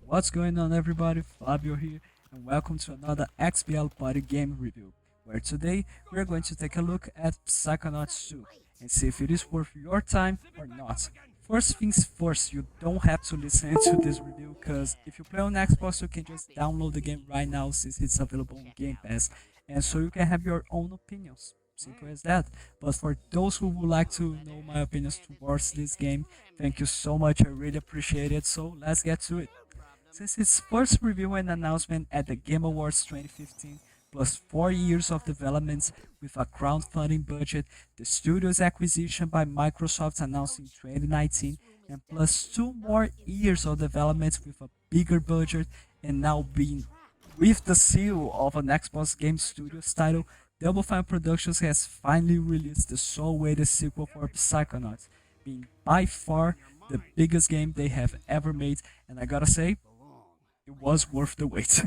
What's going on, everybody? Fabio here, and welcome to another XBL Party Game Review, where today we're going to take a look at Psychonauts 2 and see if it is worth your time or not. First things first, you don't have to listen to this review because if you play on Xbox, you can just download the game right now since it's available on Game Pass, and so you can have your own opinions. Simple as that. But for those who would like to know my opinions towards this game, thank you so much. I really appreciate it. So let's get to it. Since its first review and announcement at the Game Awards 2015, plus 4 years of development with a crowdfunding budget, the studio's acquisition by Microsoft announced in 2019, and plus 2 more years of development with a bigger budget, and now being with the seal of an Xbox Game Studios title, Double Fine Productions has finally released the so-awaited sequel for Psychonauts, being by far the biggest game they have ever made, and I gotta say, it was worth the wait.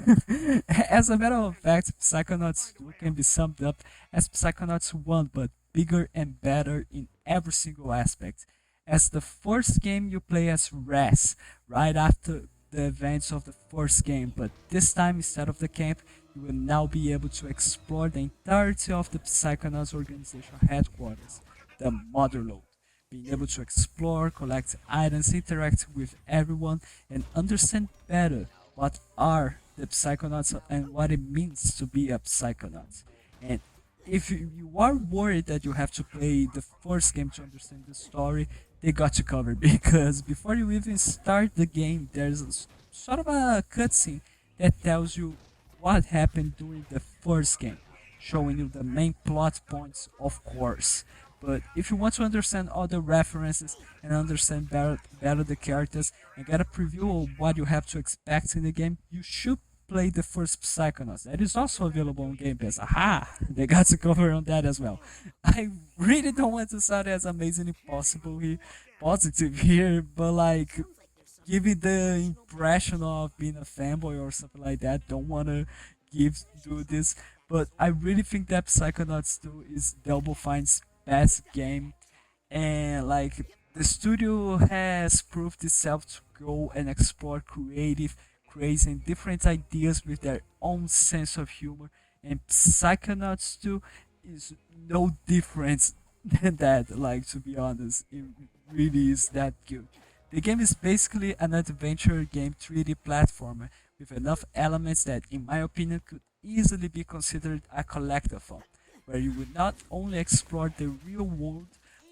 As a matter of fact, Psychonauts 2 can be summed up as Psychonauts 1, but bigger and better in every single aspect. As the first game you play as Raz, right after the events of the first game, but this time instead of the camp, you will now be able to explore the entirety of the Psychonauts organization headquarters, the Motherlode, being able to explore, collect items, interact with everyone, and understand better what are the Psychonauts and what it means to be a Psychonaut. And if you are worried that you have to play the first game to understand the story, they got you covered because before you even start the game, there's sort of a cutscene that tells you what happened during the first game, showing you the main plot points, of course. But if you want to understand all the references and understand better the characters and get a preview of what you have to expect in the game, you should play the first Psychonauts. That is also available on Game Pass. Aha! They got to cover on that as well. I really don't want to sound as amazingly positive here, but like giving the impression of being a fanboy or something like that. Don't wanna do this, but I really think that Psychonauts 2 is Double Fine's best game, and like the studio has proved itself to go and explore creative, crazy, and different ideas with their own sense of humor, and Psychonauts 2 is no different than that. Like, to be honest, it really is that good. The game is basically an adventure game 3D platformer with enough elements that, in my opinion, could easily be considered a collectathon, where you will not only explore the real world,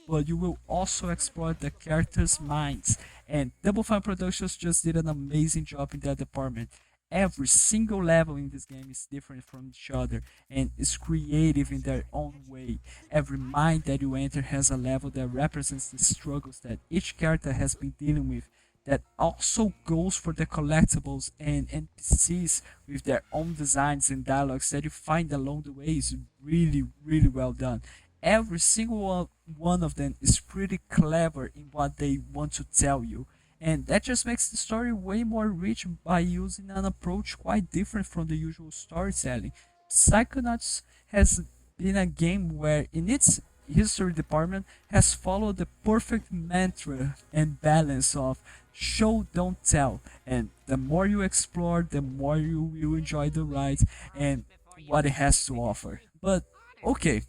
but you will also explore the characters' minds. And Double Fine Productions just did an amazing job in that department. Every single level in this game is different from each other and is creative in their own way. Every mind that you enter has a level that represents the struggles that each character has been dealing with. That also goes for the collectibles and NPCs with their own designs and dialogues that you find along the way is really, really well done. Every single one of them is pretty clever in what they want to tell you, and that just makes the story way more rich by using an approach quite different from the usual storytelling. Psychonauts has been a game where, in its history department, has followed the perfect mantra and balance of show, don't tell, and the more you explore, the more you will enjoy the ride and what it has to offer. But okay,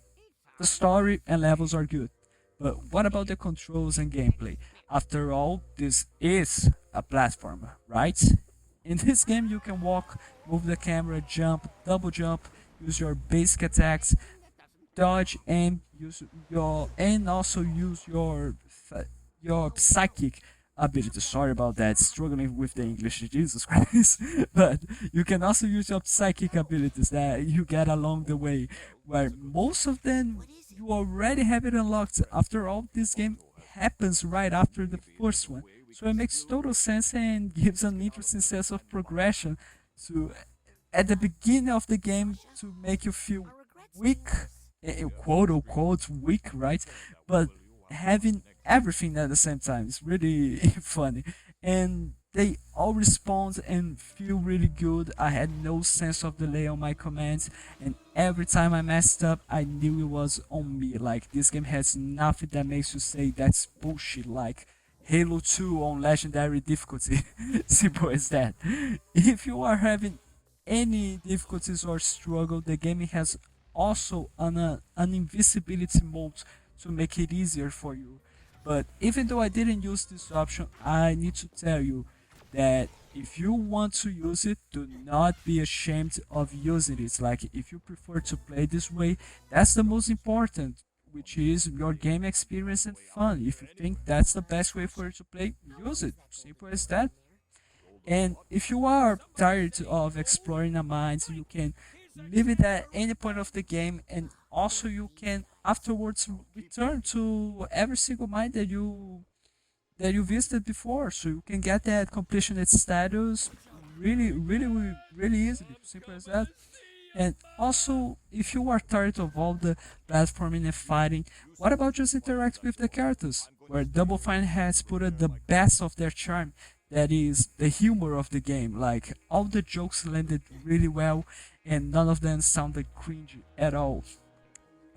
the story and levels are good. But what about the controls and gameplay? After all, this is a platformer, right? In this game, you can walk, move the camera, jump, double jump, use your basic attacks, dodge, aim, use your and also use your psychic ability. Sorry about that, struggling with the English, Jesus Christ. But you can also use your psychic abilities that you get along the way, where most of them you already have it unlocked. After all, this game happens right after the first one, so it makes total sense and gives an interesting sense of progression to at the beginning of the game to make you feel weak, quote unquote weak, right? But having everything at the same time is really funny, and they all respond and feel really good. I had no sense of delay on my commands, and every time I messed up, I knew it was on me. Like, this game has nothing that makes you say that's bullshit. Like, Halo 2 on legendary difficulty. Simple as that. If you are having any difficulties or struggle, the game has also an invisibility mode to make it easier for you. But even though I didn't use this option, I need to tell you that if you want to use it, do not be ashamed of using it. Like, if you prefer to play this way, that's the most important, which is your game experience and fun. If you think that's the best way for you to play, use it. Simple as that. And if you are tired of exploring a mines, you can leave it at any point of the game, and also you can afterwards return to every single mine that you visited before, so you can get that completionist status really easily. Simple as that. And also, if you are tired of all the platforming and fighting, what about just interact with the characters? Where Double Fine has put the best of their charm, that is the humor of the game. Like, all the jokes landed really well, and none of them sounded cringe at all.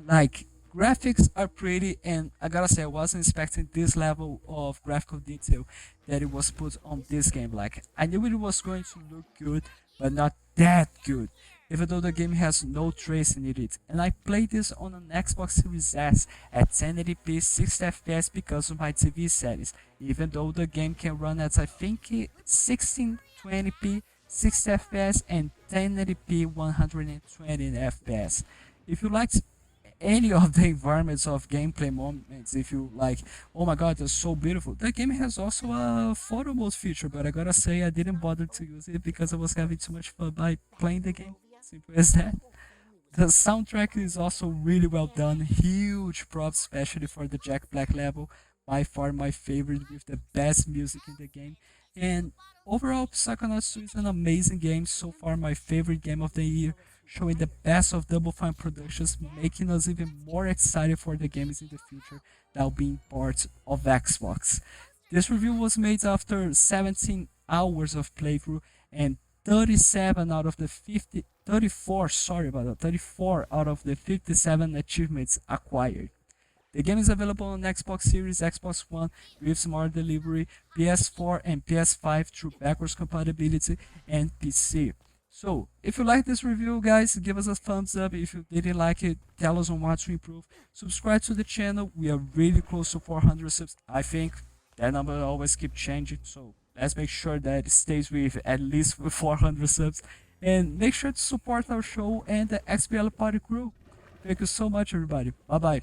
Like, graphics are pretty, and I gotta say I wasn't expecting this level of graphical detail that it was put on this game. Like, I knew it was going to look good, but not that good, even though the game has no tracing in it. And I played this on an Xbox Series S at 1080p 60 FPS because of my TV settings, even though the game can run at, I think, 1620p 60 FPS and 1080p 120 FPS. If you liked any of the environments of gameplay moments, if you like, oh my god, they're so beautiful. The game has also a photo mode feature, but I gotta say I didn't bother to use it because I was having too much fun by playing the game. Simple as that. The soundtrack is also really well done. Huge props, especially for the Jack Black level. By far my favorite, with the best music in the game. And overall, Psychonauts 2 is an amazing game. So far, my favorite game of the year, showing the best of Double Fine Productions, making us even more excited for the games in the future that will be part of Xbox. This review was made after 17 hours of playthrough and 37 out of the 50, 34, sorry about that, 34 out of the 57 achievements acquired. The game is available on Xbox Series, Xbox One with Smart Delivery, PS4 and PS5 through backwards compatibility, and PC. So, if you like this review, guys, give us a thumbs up. If you didn't like it, tell us on what to improve. Subscribe to the channel. We are really close to 400 subs. I think that number always keep changing, so let's make sure that it stays with at least 400 subs. And make sure to support our show and the XBL Party crew. Thank you so much, everybody. Bye bye.